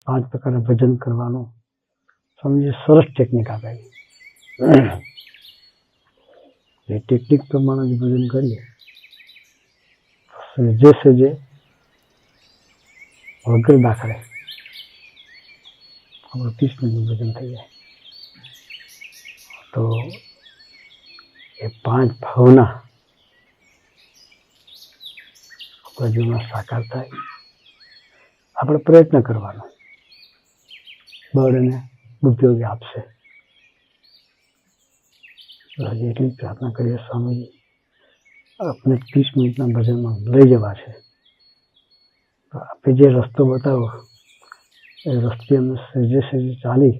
5 પ્રકારના ભજન કરવાનું સ્વામીજી સરસ ટેકનિક આપેલી. એ ટેકનિક પ્રમાણે જ ભજન કરીએ સહેજે સહેજે વગર દાખલે આપણું 30 મિનિટનું ભજન થઈ જાય. તો એ 5 ભાવના આપણા જીવનમાં સાકાર થાય. આપણે પ્રયત્ન કરવાનો, બળ અને ઉપયોગી આપશે. હજી એટલી પ્રાર્થના કરીએ સ્વામીજી આપણે 30 મિનિટના ભજનમાં લઈ જવા છે. તો આપણે જે રસ્તો બતાવો એ રસ્તે અમે સહેજે સહેજે ચાલી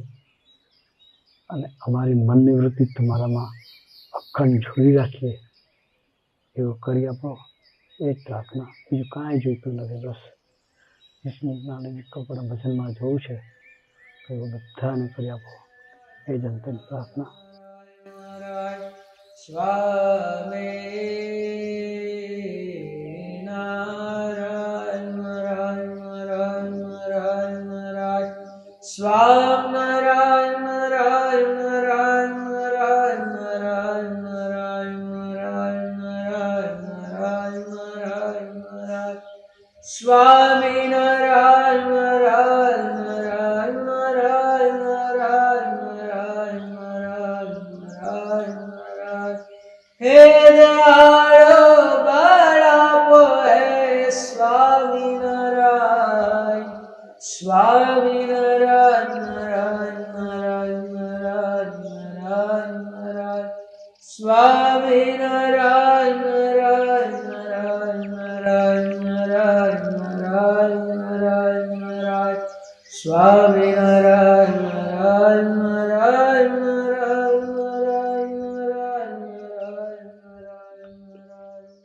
અને અમારી મનની વૃત્તિ તમારામાં અખંડ જોડી રાખીએ એવું કરી આપો. એ જ પ્રાર્થના, બીજું કાંઈ જોઈતું નથી. બસ 30 મિનિટના કપડા ભજનમાં જવું છે તો એવું બધાને કરી આપો. એ જ અંતિમ પ્રાર્થના. સ્વામી નારાયણ નારાયણ નારાયણ નારાયણ સ્વામી નારાયણ નારાયણ નારાયણ નારાયણ નારાયણ નારાયણ નારાયણ નારાયણ નારાયણ નારાયણ સ્વામી નારાયણ નારાયણ નારાયણ નારાયણ નારાયણ નારાયણ નારાયણ નારાયણ હે દયાળો બળાપો હે સ્વામી નારાયણ સ્વામી નારાયણ નારાયણ નારાયણ નારાયણ નારાયણ નારાયણ સ્વામી નારાયણ નારાયણ નારાયણ નારાયણ નારાયણ નારાયણ નારાયણ નારાયણ સ્વામી નારાયણ નારાયણ નારાયણ નારાયણ નારાયણ.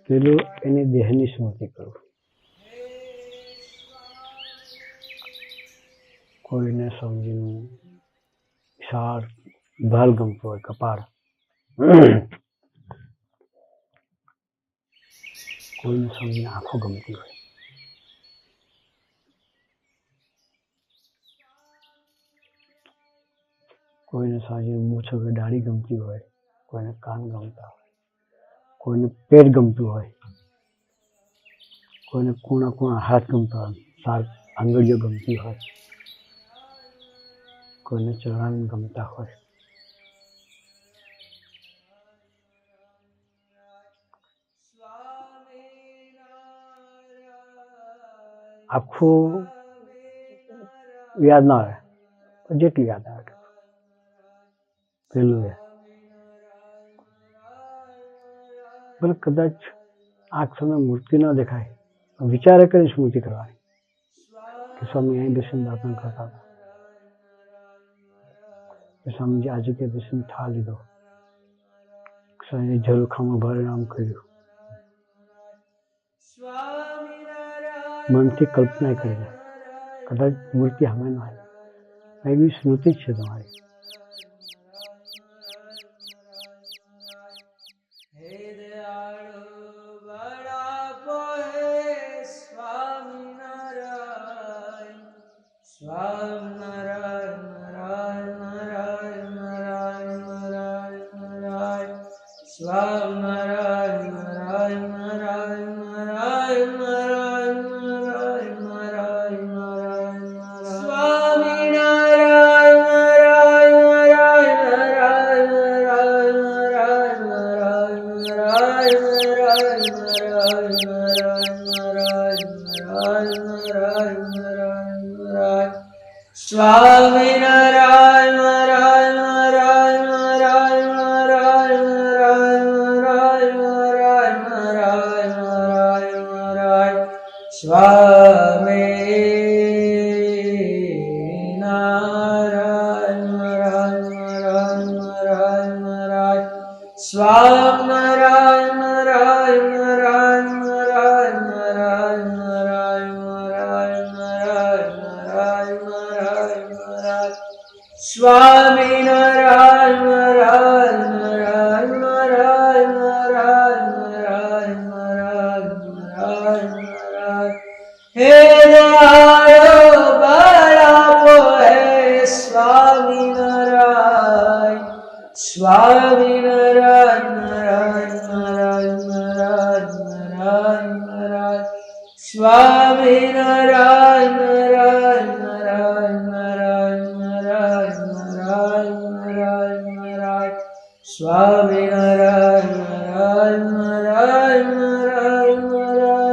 પેલું એની દેહની સ્મૃતિ કરવું. કોઈને સમજીનું વિશાળ ભાલ ગમતું હોય, કપાળ, કોઈને સમજીને આંખો ગમતી હોય, કોઈને સમજીને મૂછો કે દાઢી ગમતી હોય, કોઈને કાન ગમતા હોય, કોઈને પેટ ગમતું હોય, કોઈને કૂણા કૂણા હાથ ગમતા હોય, 7 આંગળીઓ ગમતી હોય, કોઈને ચરણ ગમતા હોય. આખું યાદ ના આવે પણ જેટલું યાદ આવે પેલું એ ભલે કદાચ આંખ સામે મૂર્તિ ન દેખાય, વિચારે કરી સ્મૃતિ કરવાની કે સ્વામી અહીં બેસીને દાતન કરતા હતા, કે સ્વામીજી આ જગ્યાએ બેસીને ઠા લીધો, સ્વામી ઝરૂખામાં ભરીને આમ કર્યું. મનથી કલ્પના કરીને કદાચ મૂર્તિ સામે ન આવે, એવી સ્મૃતિ જ છે તમારી. સ્વામી નારાયણ નારાયણ નારાયણ નારાયણ નારાયણ નારાયણ નારાયણ નારાયણ નારાયણ નારાયણ સ્વામી નારાયણ નારાયણ નારાયણ નારાયણ નારાયણ સ્વામી નારાયણ નારાયણ નારાયણ નારાયણ નારાયણ નારાયણ નારાયણ નારાયણ સ્વામી નારાયણ નારાયણ નારાયણ નારાયણ નારાયણ નારાયણ નારાયણ નારાયણ હે દયાળો બળાપો સ્વામિનારાયણ નારાયણ નારાયણ નારાયણ નારાયણ નારાયણ સ્વામિનારાયણ નારાયણ નારાયણ નારાયણ નારાયણ નારાયણ નારાયણ નારાયણ સ્વામિનારાયણ નારાયણ નારાયણ નારાયણ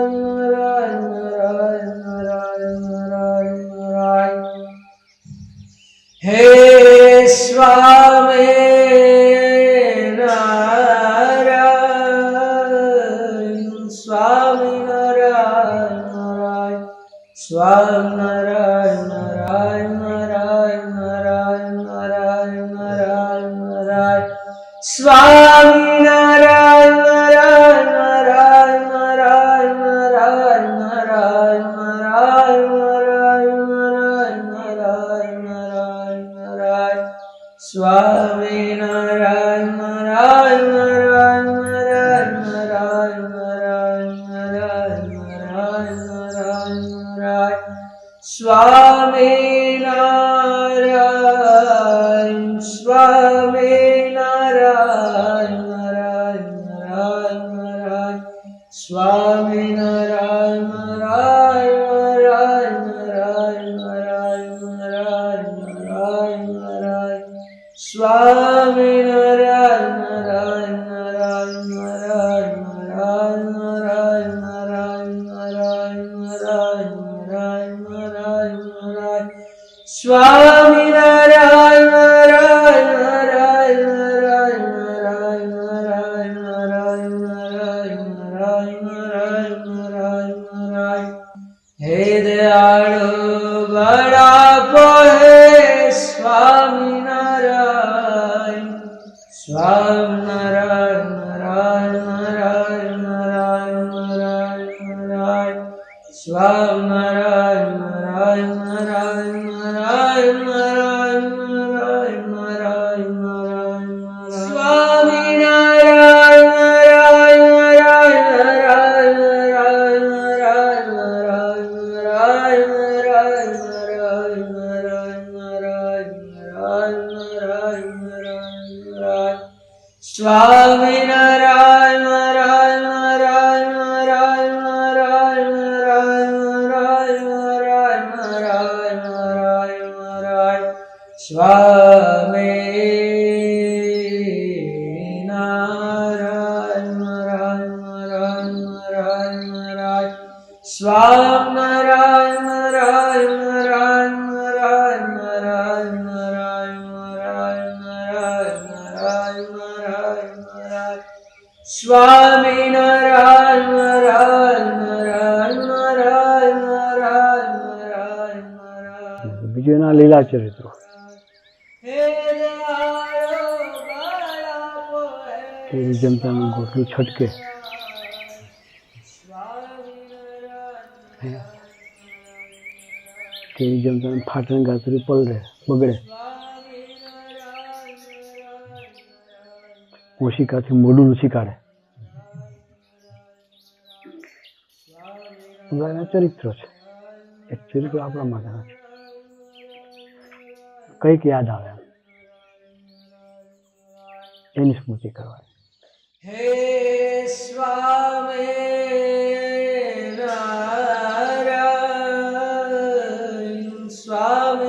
નારાયણ નારાયણ નારાયણ નારાયણ નારાયણ હે સ્વામિનારાયણ સ્વામિનારાયણ નારાયણ સ્વામિનારાયણ નારાયણ નારાયણ નારાયણ નારાયણ નારાયણ નારાયણ સ્વામિનારાયણ નારાયણ નારાયણ નારાયણ નારાયણ નારાયણ નારાયણ નારાયણ નારાયણ નારાયણ નારાયણ સ્વામિનારાયણ નારાયણ નારાયણ નારાયણ નારાયણ નારાયણ નારાયણ નારાયણ નારાયણ નારાયણ સ્વામિનારાયણ સ્વામિનારાયણ નારાયણ નારાયણ નારાયણ સ્વામિનારાયણ નારાયણ નારાયણ નારાયણ નારાયણ નારાયણ નારાયણ નારાયણ સ્વામિનારાયણ નારાયણ નારાયણ નારાયણ નારાયણ નારાયણ નારાયણ નારાયણ નારાયણ નારાયણ નારાયણ નારાયણ સ્વામિનારાયણ નારાયણ નારાયણ નારાયણ નારાયણ નારાયણ નારાયણ નારાયણ નારાયણ નારાયણ નારાયણ નારાયણ હે દયાળુ બળાપો હે સ્વામિનારાયણ સ્વામિનારાયણ નારાયણ નારાયણ નારાયણ નારાયણ નારાયણ સ્વામિનારાયણ નારાયણ નારાયણ નારાયણ નારાયણ નારાયણ નારાયણ નારાયણ સ્વામિનારાયણ નારાયણ નારાયણ નારાયણ નારાયણ નારાયણ નારાયણ નારાયણ નારાયણ નારાયણ નારાયણ નારાયણ નારાયણ સ્વામિનારાયણ નારાયણ નારાયણ નારાયણ નારાયણ નારાયણ નારાયણ નારાયણ નારાયણ નારાયણ સ્વામિનારાયણ નારાયણ નારાયણ નારાયણ નારાયણ સ્વામિનારાયણ નારાયણ નારાયણ નારાયણ નારાયણ નારાયણ નારાયણ નારાયણ નારાયણ નારાયણ નારાયણ સ્વામિનારાયણ નારાયણ નારાયણ નારાયણ નારાયણ નારાયણ નારાયણ બીજું એના લીલા ચરિત્રો કેરી જમતાનું ગોટલું છટકે, કેરી જમતાનું ફાટણ ગાતરી પલળે બગડે, ઓશિકાથી મોઢું લૂછી કાઢે. એના ચરિત્રો છે. એ ચરિત્રો આપણા માટેના છે. કંઈક યાદ આવે એની સ્મૃતિ કરવાની. હે સ્વામિનારાયણ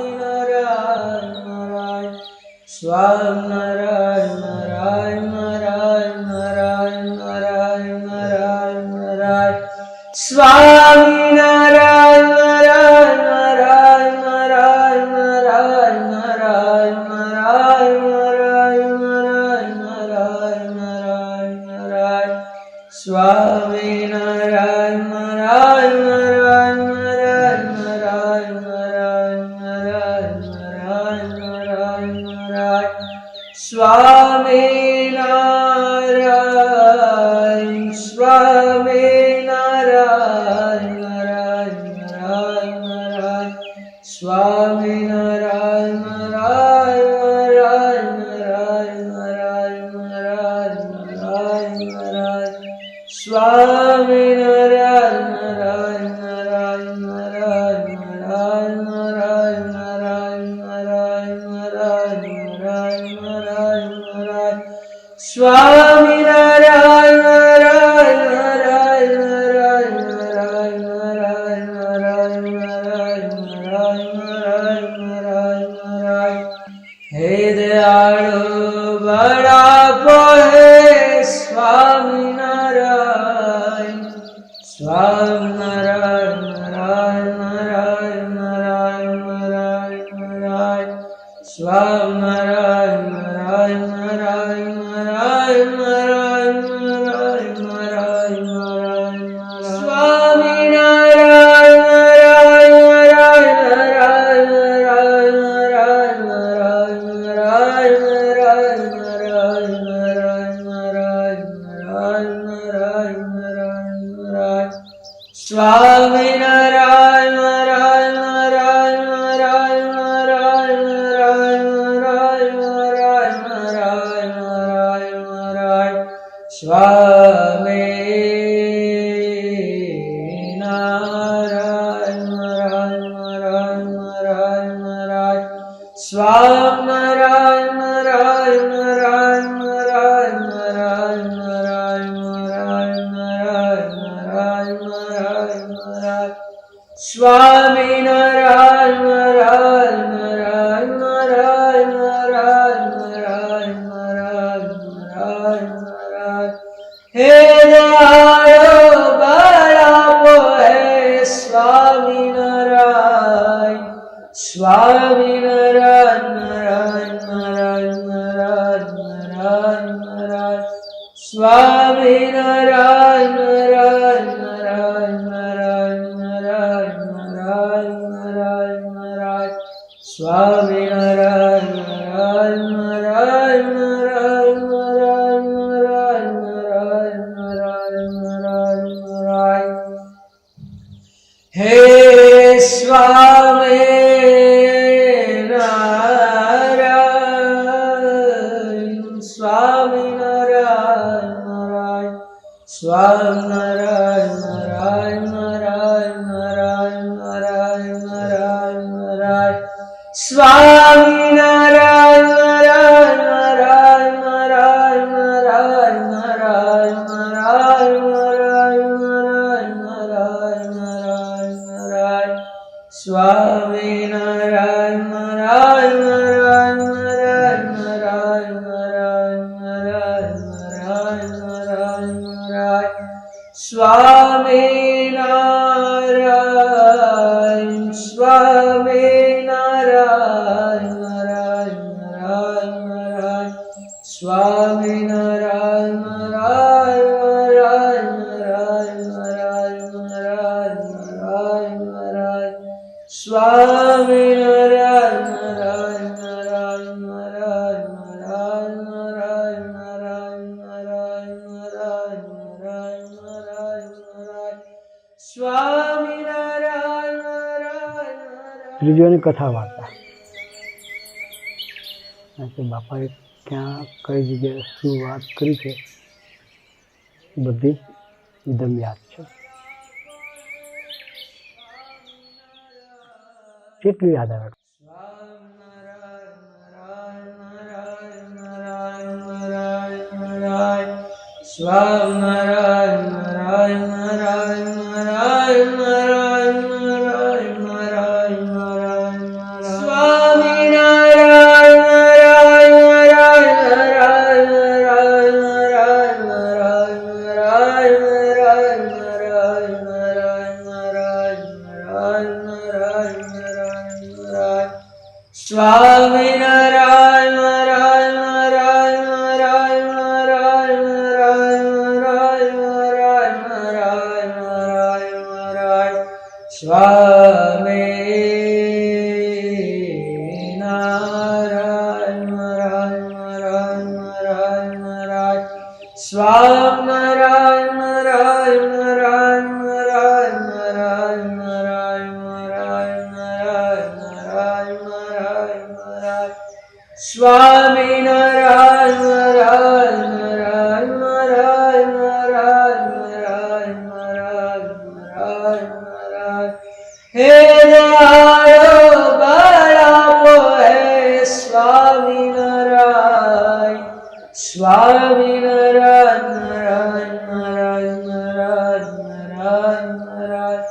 સ્વામિનારાયણ નારાયણ સ્વામિનારાયણ નારાયણ નારાયણ નારાયણ નારાયણ નારાયણ નારાયણ સ્વામિનારાયણ નારાયણ નારાયણ નારાયણ નારાયણ નારાયણ નારાયણ નારાયણ નારાયણ નારાયણ નારાયણ સ્વામિનારાયણ નારાયણ નારાયણ નારાયણ નારાયણ નારાયણ નારાયણ નારાયણ નારાયણ નારાયણ સ્વામિનારાયણ સ્વામિનારાયણ નારાયણ નારાયણ નારાયણ સ્વામિનારાયણ નારાયણ નારાયણ નારાયણ નારાયણ નારાયણ નારાયણ સ્વામિનારાયણ નારાયણ નારાયણ નારાયણ નારાયણ નારાયણ નારાયણ નારાયણ નારાયણ નારાયણ નારાયણ નારાયણ સ્વામિનારાયણ નારાયણ નારાયણ નારાયણ નારાયણ નારાયણ નારાયણ નારાયણ નારાયણ નારાયણ નારાયણ હે દયાળુ બળાપો હે સ્વામિનારાયણ સ્વામિનારાયણ નારાયણ નારાયણ નારાયણ નારાયણ નારાયણ સ્વામિનારાયણ નારાયણ નારાયણ નારાયણ નારાયણ નારાયણ નારાયણ નારાયણ સ્વામિનારાયણ નારાયણ નારાયણ નારાયણ નારાયણ નારાયણ નારાયણ નારાયણ નારાયણ નારાયણ નારાયણ નારાયણ નારાયણ નારાયણ નારાયણ સ્વામિનારાયણ નારાયણ નારાયણ નારાયણ નારાયણ નારાયણ નારાયણ નારાયણ નારાયણ નારાયણ નારાયણ સ્વામિનારાયણ નારાયણ નારાયણ નારાયણ નારાયણ સ્વામિનારાયણ નારાયણ નારાયણ નારાયણ નારાયણ નારાયણ નારાયણ નારાયણ નારાયણ નારાયણ નારાયણ સ્વામિનારાયણ નારાયણ નારાયણ નારાયણ નારાયણ નારાયણ નારાયણ નારાયણ નારાયણ હે દયાળુ બળાપો હે સ્વામિનારાયણ સ્વામિનારાયણ નારાયણ નારાયણ નારાયણ નારાયણ નારાયણ સ્વામિનારાયણ નારાયણ નારાયણ નારાયણ નારાયણ નારાયણ નારાયણ નારાયણ સ્વામિનારાયણ નારાયણ નારાયણ નારાયણ નારાયણ નારાયણ નારાયણ નારાયણ નારાયણ નારાયણ હે સ્વામિનારાયણ સ્વામિનારાયણ નારાયણ સ્વામિનારાયણ નારાયણ નારાયણ નારાયણ નારાયણ નારાયણ નારાયણ સ્વામિનારાયણ નારાયણ નારાયણ નારાયણ નારાયણ નારાયણ નારાયણ નારાયણ નારાયણ નારાયણ નારાયણ નારાયણ સ્વામિનારાયણ નારાયણ નારાયણ નારાયણ નારાયણ નારાયણ નારાયણ નારાયણ નારાયણ નારાયણ સ્વામિનારાયણ સ્વામિનારાયણ નારાયણ નારાયણ નારાયણ સ્વામિનારાયણ નારાયણ નારાયણ નારાયણ નારાયણ નારાયણ નારાયણ નારાયણ સ્વામિનારાયણ નારાયણ નારાયણ નારાયણ નારાયણ નારાયણ નારાયણ નારાયણ નારાયણ નારાયણ નારાયણ નારાયણ સ્વામિનારાયણ નારાયણ નારાયણ. ત્રીજોની કથા વાર્તા કે બાપાએ ક્યાં કઈ જગ્યાએ શું વાત કરી છે બધી એકદમ યાદ છે. કેટલું યાદ આવે? સ્વામિનારાયણ નારાયણ નારાયણ નારાયણ નારાયણ નારાયણ નારાયણ નારાયણ સ્વામિનારાયણ નારાયણ નારાયણ નારાયણ નારાયણ નારાયણ નારાયણ નારાયણ નારાયણ નારાયણ નારાયણ નારાયણ નારાયણ નારાયણ નારાયણ સ્વામિનારાયણ નારાયણ નારાયણ નારાયણ નારાયણ નારાયણ નારાયણ નારાયણ નારાયણ નારાયણ સ્વામિનારાયણ નારાયણ નારાયણ નારાયણ નારાયણ સ્વામિનારાયણ નારાયણ નારાયણ નારાયણ નારાયણ નારાયણ નારાયણ નારાયણ નારાયણ નારાયણ નારાયણ સ્વામિનારાયણ નારાયણ નારાયણ નારાયણ નારાયણ નારાયણ નારાયણ નારાયણ નારાયણ હે દયાળુ બળાપો હે સ્વામિનારાયણ સ્વામિનારાયણ નારાયણ નારાયણ નારાયણ નારાયણ નારાયણ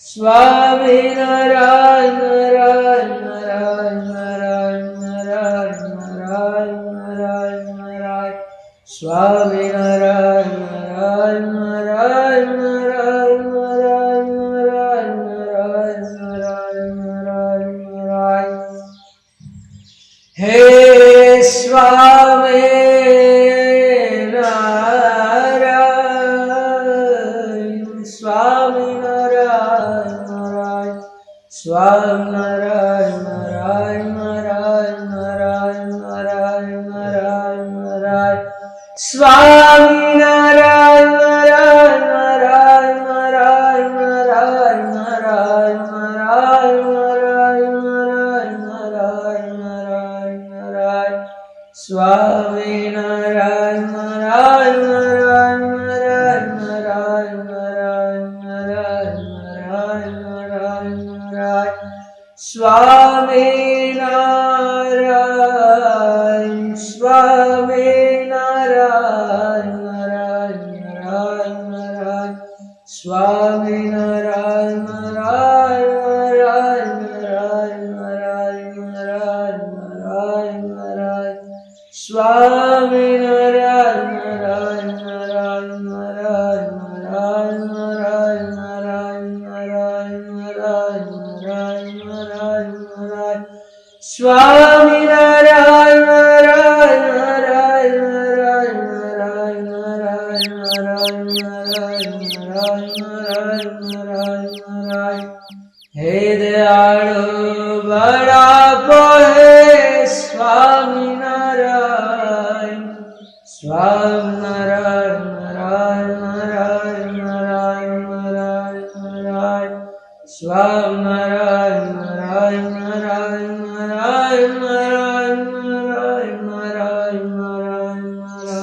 સ્વામિનારાયણ નારાયણ નારાયણ નારાયણ નારાયણ નારાયણ નારાયણ નારાયણ સ્વામિનારાયણ નારાયણ નારાયણ નારાયણ નારાયણ નારાયણ નારાયણ નારાયણ નારાયણ નારાયણ હે સ્વામિનારાયણ સ્વામિનારાયણ નારાયણ સ્વામિનારાયણ નારાયણ નારાયણ નારાયણ નારાયણ નારાયણ નારાયણ સ્વામિનારાયણ નારાયણ નારાયણ નારાયણ નારાયણ નારાયણ નારાયણ નારાયણ નારાયણ નારાયણ નારાયણ સ્વામિનારાયણ નારાયણ નારાયણ નારાયણ નારાયણ નારાયણ નારાયણ નારાયણ નારાયણ નારાયણ સ્વામિનારાયણ સ્વામિનારાયણ નારાયણ નારાયણ નારાયણ સ્વામિનારાયણ નારાયણ નારાયણ નારાયણ નારાયણ નારાયણ નારાયણ નારાયણ સ્વામિનારાયણ નારાયણ નારાયણ નારાયણ નારાયણ નારાયણ નારાયણ નારાયણ નારાયણ નારાયણ નારાયણ નારાયણ સ્વામિનારાયણ નારાયણ નારાયણ નારાયણ નારાયણ નારાયણ નારાયણ નારાયણ નારાયણ નારાયણ નારાયણ હે દયાળુ બળાપો હે સ્વામિનારાયણ સ્વામિનારાયણ નારાયણ નારાયણ નારાયણ નારાયણ નારાયણ સ્વામિનારાયણ નારાયણ નારાયણ નારાયણ નારાયણ નારાયણ નારાયણ નારાયણ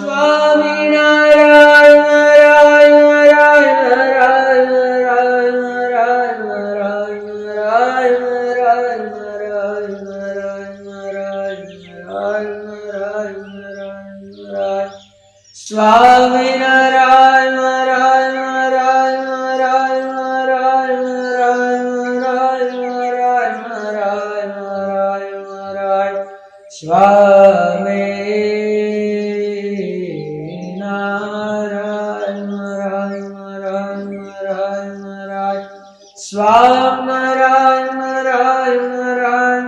સ્વામિનારાયણ નારાયણ નારાયણ નારાયણ નારાયણ નારાયણ નારાયણ નારાયણ નારાયણ નારાયણ નારાયણ નારાયણ નારાયણ નારાયણ સ્વામિનારાયણ નારાયણ નારાયણ નારાયણ નારાયણ નારાયણ નારાયણ નારાયણ નારાયણ નારાયણ સ્વામિનારાયણ નારાયણ નારાયણ નારાયણ નારાયણ સ્વામિનારાયણ નારાયણ નારાયણ નારાયણ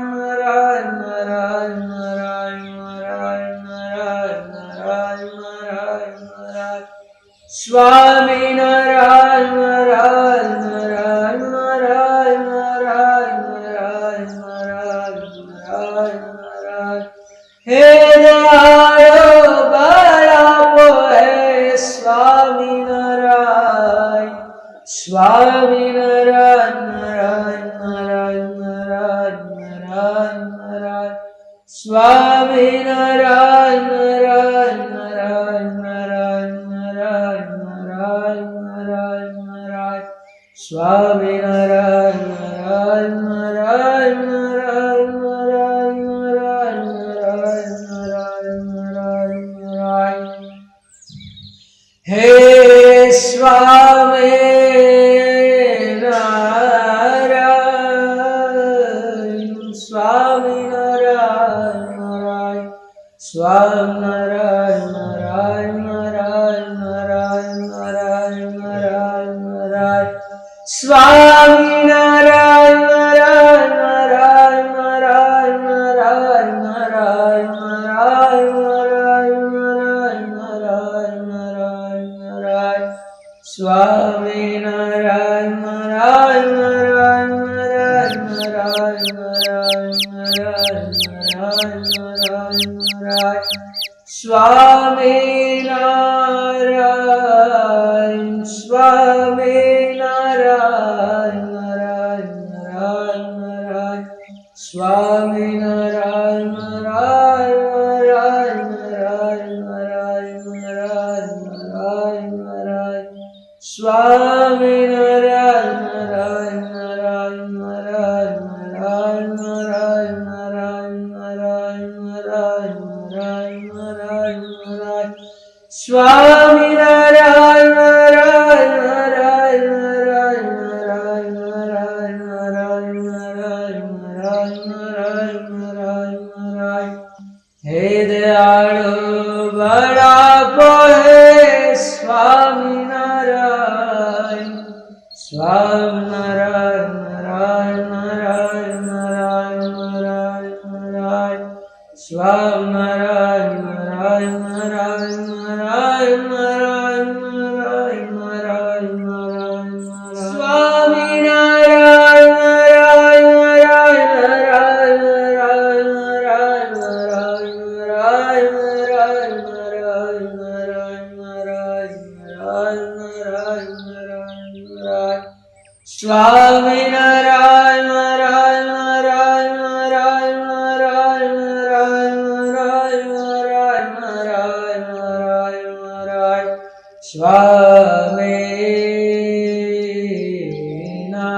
નારાયણ નારાયણ નારાયણ નારાયણ નારાયણ નારાયણ નારાયણ સ્વામિનારાયણ નારાયણ નારાયણ નારાયણ નારાયણ નારાયણ નારાયણ નારાયણ નારાયણ હે દયાળુ બળાપો હે સ્વામિનારાયણ સ્વામિનારાયણ નારાયણ નારાયણ નારાયણ નારાયણ નારાયણ સ્વામિનારાયણ નારાયણ નારાયણ નારાયણ નારાયણ નારાયણ નારાયણ નારાયણ સ્વામિનારાયણ નારાયણ નારાયણ નારાયણ નારાયણ નારાયણ નારાયણ નારાયણ નારાયણ નારાયણ હે સ્વામિનારાયણ સ્વામિનારાયણ નારાયણ સ્વામિનારાયણ નારાયણ નારાયણ નારાયણ નારાયણ નારાયણ નારાયણ સ્વામિનારાયણ નારાયણ નારાયણ નારાયણ નારાયણ નારાયણ નારાયણ નારાયણ નારાયણ નારાયણ નારાયણ સ્વામિનારાયણ નારાયણ નારાયણ નારાયણ નારાયણ નારાયણ નારાયણ નારાયણ નારાયણ નારાયણ સ્વામિનારાયણ સ્વામિનારાયણ નારાયણ નારાયણ નારાયણ સ્વામિનારાયણ નારાયણ નારાયણ નારાયણ નારાયણ નારાયણ નારાયણ નારાયણ સ્વામિનારાયણ નારાયણ નારાયણ નારાયણ નારાયણ નારાયણ નારાયણ નારાયણ નારાયણ નારાયણ નારાયણ નારાયણ સ્વામિનારાયણ નારાયણ નારાયણ નારાયણ નારાયણ નારાયણ નારાયણ નારાયણ નારાયણ નારાયણ નારાયણ હે દયાળુ બળાપો હે સ્વામિનારાયણ સ્વામિનારાયણ નારાયણ નારાયણ નારાયણ નારાયણ નારાયણ સ્વામિનારાયણ નારાયણ નારાયણ નારાયણ નારાયણ નારાયણ નારાયણ નારાયણ સ્વામિનારાયણ નારાયણ નારાયણ નારાયણ નારાયણ નારાયણ નારાયણ નારાયણ નારાયણ નારાયણ નારાયણ નારાયણ નારાયણ સ્વામિનારાયણ નારાયણ નારાયણ નારાયણ નારાયણ નારાયણ નારાયણ નારાયણ નારાયણ નારાયણ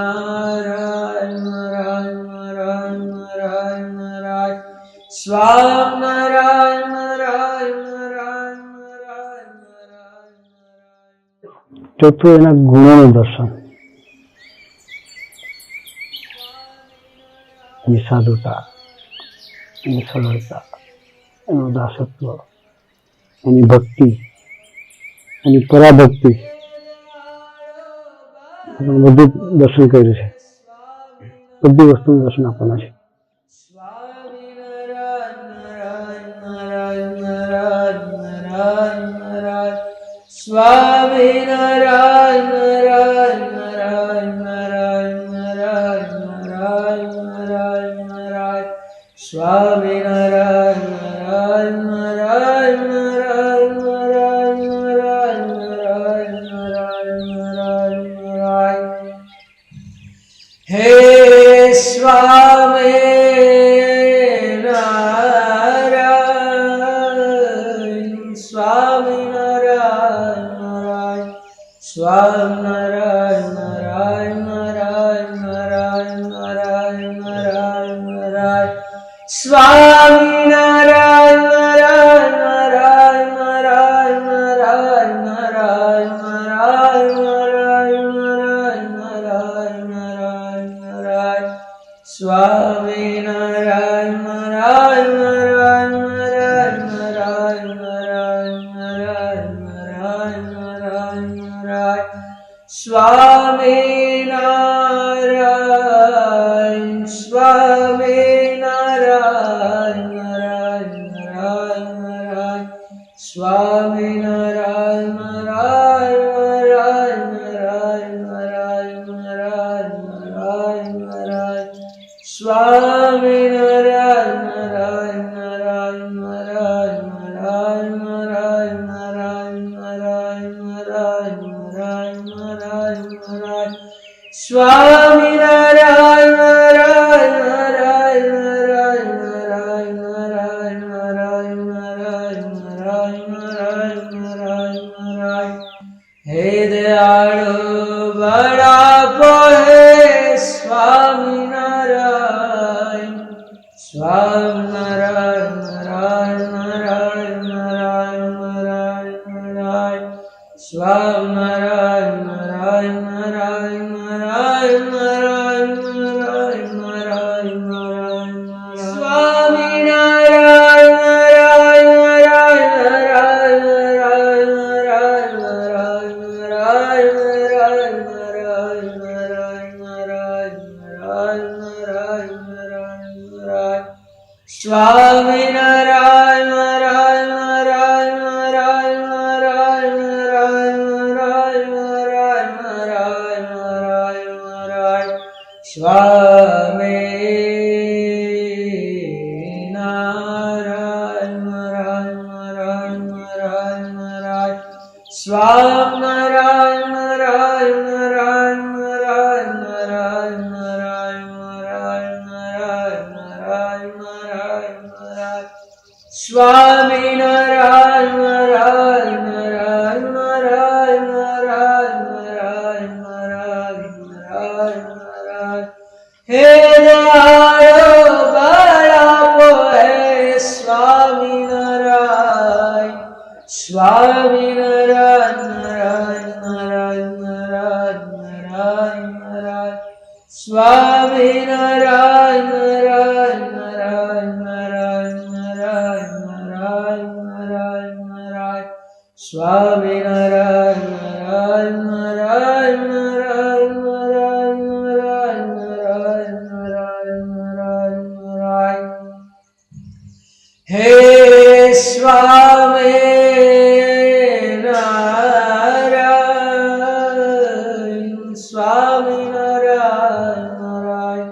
સ્વામિનારાયણ નારાયણ નારાયણ નારાયણ નારાયણ સ્વામિનારાયણ નારાયણ નારાયણ નારાયણ નારાયણ. ચોથું એના ગુણોનું દર્શન, એની સાધુતા, એની સરળતા, એનું દાસત્વ, એની ભક્તિ, એની પરાભક્તિ, બધું દર્શન કર્યું છે. બધી વસ્તુનું દર્શન આપવાના છે. સ્વામિનારાયણ નારાયણ નારાયણ નારાયણ નારાયણ નારાયણ નારાયણ નારાયણ સ્વામિનારાયણ નારાયણ નારાયણ નારાયણ નારાયણ નારાયણ નારાયણ નારાયણ નારાયણ નારાયણ હે સ્વામિનારાયણ સ્વામિનારાયણ નારાયણ સ્વામિનારાયણ નારાયણ નારાયણ નારાયણ નારાયણ નારાયણ નારાયણ સ્વામિનારાયણ નારાયણ નારાયણ નારાયણ નારાયણ નારાયણ નારાયણ નારાયણ નારાયણ નારાયણ નારાયણ સ્વામિનારાયણ નારાયણ નારાયણ નારાયણ નારાયણ નારાયણ નારાયણ નારાયણ નારાયણ નારાયણ સ્વામિનારાયણ સ્વામિનારાયણ નારાયણ નારાયણ નારાયણ સ્વામિનારાયણ નારાયણ નારાયણ નારાયણ નારાયણ નારાયણ નારાયણ નારાયણ સ્વામિનારાયણ નારાયણ નારાયણ નારાયણ નારાયણ નારાયણ નારાયણ નારાયણ નારાયણ નારાયણ નારાયણ નારાયણ સ્વામિનારાયણ નારાયણ નારાયણ નારાયણ નારાયણ નારાયણ નારાયણ નારાયણ નારાયણ નારાયણ નારાયણ નારાયણ હે દયાળુ બળાપો હે સ્વામિનારાયણ સ્વામિનારાયણ નારાયણ નારાયણ નારાયણ નારાયણ નારાયણ સ્વામિનારાયણ નારાયણ નારાયણ નારાયણ નારાયણ નારાયણ નારાયણ નારાયણ સ્વામિનારાયણ નારાયણ નારાયણ નારાયણ નારાયણ નારાયણ નારાયણ નારાયણ નારાયણ નારાયણ નારાયણ નારાયણ નારાયણ નારાયણ નારાયણ નારાયણ સ્વામિનારાયણ નારાયણ નારાયણ નારાયણ નારાયણ નારાયણ નારાયણ નારાયણ નારાયણ નારાયણ નારાયણ સ્વામિનારાયણ નારાયણ નારાયણ નારાયણ નારાયણ સ્વામિનારાયણ નારાયણ નારાયણ નારાયણ નારાયણ નારાયણ નારાયણ નારાયણ નારાયણ નારાયણ નારાયણ સ્વામિનારાયણ નારાયણ નારાયણ નારાયણ નારાયણ નારાયણ નારાયણ નારાયણ નારાયણ હે દયાળુ બળાપો હે સ્વામિનારાયણ સ્વામિનારાયણ નારાયણ નારાયણ નારાયણ નારાયણ નારાયણ સ્વામિનારાયણ નારાયણ નારાયણ નારાયણ નારાયણ નારાયણ નારાયણ નારાયણ સ્વામિનારાયણ નારાયણ નારાયણ નારાયણ નારાયણ નારાયણ નારાયણ નારાયણ નારાયણ નારાયણ હે સ્વામિનારાયણ સ્વામિનારાયણ નારાયણ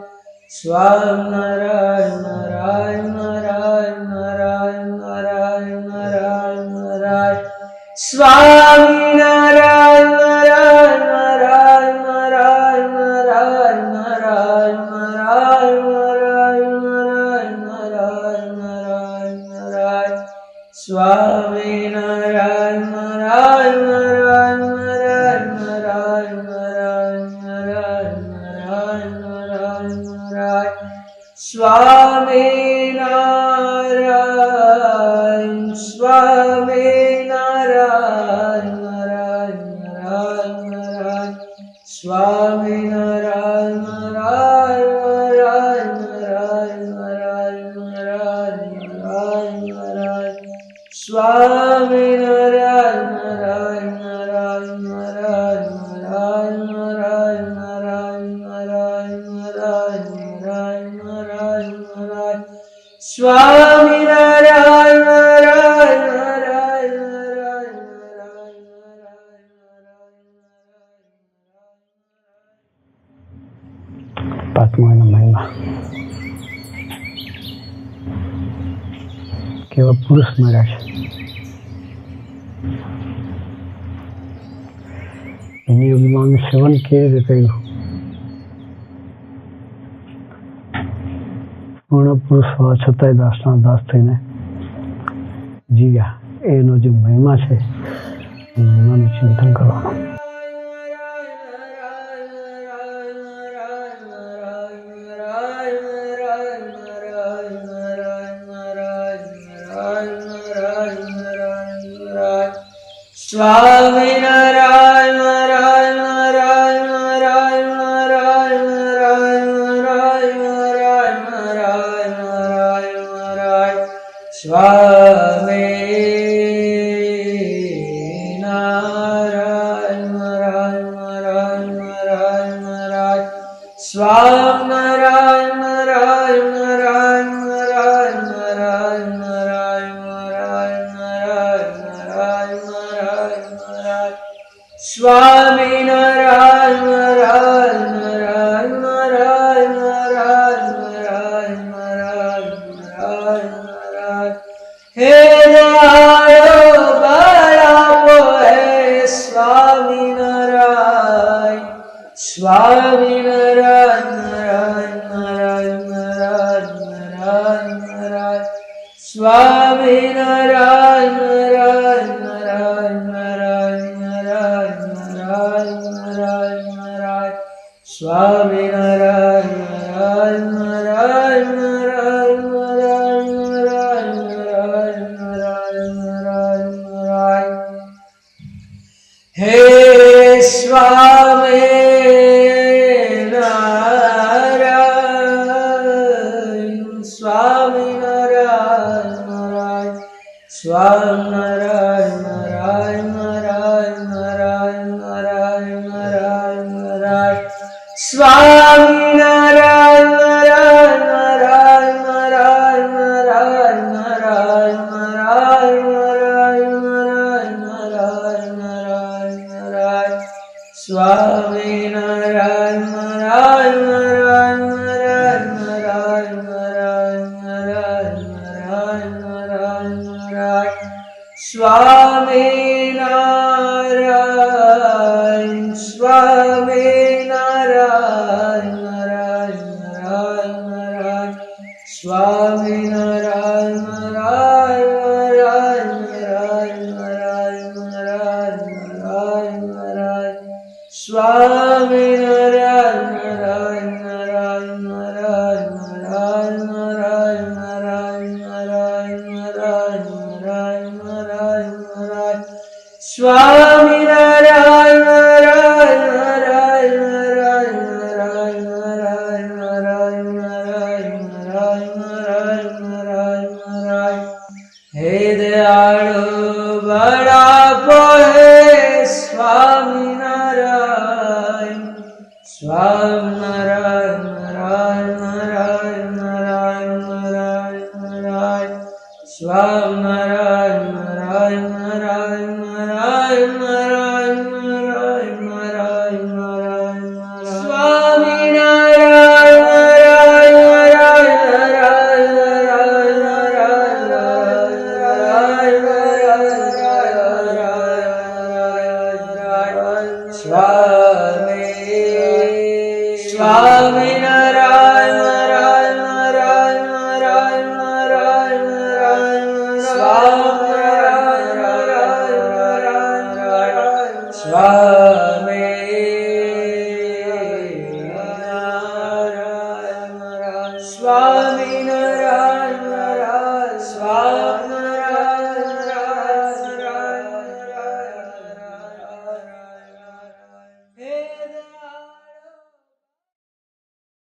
સ્વામિનારાયણ નારાયણ નારાયણ નારાયણ નારાયણ નારાયણ નારાયણ સ્વામિનારાયણ નારાયણ નારાયણ નારાયણ નારાયણ નારાયણ નારાયણ નારાયણ નારાયણ નારાયણ નારાયણ સ્વામિનારાયણ નારાયણ નારાયણ નારાયણ નારાયણ નારાયણ નારાયણ નારાયણ નારાયણ નારાયણ સ્વામિનારાયણ સ્વામિનારાયણ નારાયણ નારાયણ નારાયણ સ્વામિનારાયણ નારાયણ નારાયણ નારાયણ નારાયણ નારાયણ નારાયણ નારાયણ સ્વામિનારાયણ નારાયણ નારાયણ નારાયણ નારાયણ નારાયણ નારાયણ નારાયણ નારાયણ નારાયણ નારાયણ નારાયણ સ્વામિનારાયણ નારાયણ નારાયણ નારાયણ નારાયણ પાંચમો એનો મહિમા કેવા પુરુષ મળ્યા છે એની યોગીમાનું સેવન કેવી રીતે કર્યું પૂર્ણ પુરુષ હોવા છતાંય દાસના દાસ થઈને જીવ્યા એનો જે મહિમા છે એ મહિમાનું ચિંતન કરવાનું સ્વામિનારાયણ નારાયણ નારાયણ નારાયણ નારાયણ નારાયણ નારાયણ નારાયણ નારાયણ નારાયણ સ્વામિનારાયણ નારાયણ નારાયણ નારાયણ નારાયણ સ્વામિનારાયણ નારાયણ નારાયણ નારાયણ નારાયણ નારાયણ નારાયણ નારાયણ નારાયણ નારાયણ સ્વામિનારાયણ નારાયણ નારાયણ નારાયણ નારાયણ નારાયણ નારાયણ નારાયણ નારાયણ હે દયાળો બળાવો હે સ્વામિનારાયણ સ્વામિનારાયણ નારાયણ નારાયણ નારાયણ નારાયણ નારાયણ સ્વામિનારાયણ નારાયણ નારાયણ નારાયણ નારાયણ નારાયણ નારાયણ નારાયણ સ્વામિનારાયણ નારાયણ નારાયણ નારાયણ નારાયણ નારાયણ નારાયણ નારાયણ નારાયણ હે સ્વામિનારાયણ સ્વામિનારાયણ નારાયણ સ્વામિનારાયણ નારાયણ નારાયણ નારાયણ નારાયણ નારાયણ નારાયણ સ્વામિનારાયણ નારાયણ નારાયણ નારાયણ નારાયણ નારાયણ નારાયણ નારાયણ નારાયણ નારાયણ નારાયણ સ્વામિનારાયણ નારાયણ નારાયણ નારાયણ નારાયણ નારાયણ નારાયણ નારાયણ નારાયણ નારાયણ સ્વામિનારાયણ સ્વામિનારાયણ નારાયણ નારાયણ નારાયણ સ્વામિનારાયણ નારાયણ નારાયણ નારાયણ નારાયણ નારાયણ નારાયણ નારાયણ સ્વામિનારાયણ નારાયણ નારાયણ નારાયણ નારાયણ નારાયણ નારાયણ નારાયણ નારાયણ નારાયણ નારાયણ નારાયણ સ્વામિનારાયણ નારાયણ નારાયણ નારાયણ નારાયણ નારાયણ નારાયણ નારાયણ નારાયણ નારાયણ નારાયણ હે દયાળુ બળાપો હે સ્વામિનારાયણ સ્વામિનારાયણ નારાયણ નારાયણ નારાયણ નારાયણ નારાયણ સ્વામિનારાયણ નારાયણ નારાયણ નારાયણ નારાયણ નારાયણ નારાયણ નારાયણ સ્વામિનારાયણ નારાયણ સ્વામિનારાયણ નારાયણ નારાયણ નારાયણ નારાયણ નારાયણ સ્વામિનારાયણ નારાયણ સ્વામિનારાયણ સ્વામિનારાયણ નારાયણ સ્વામિનારાયણ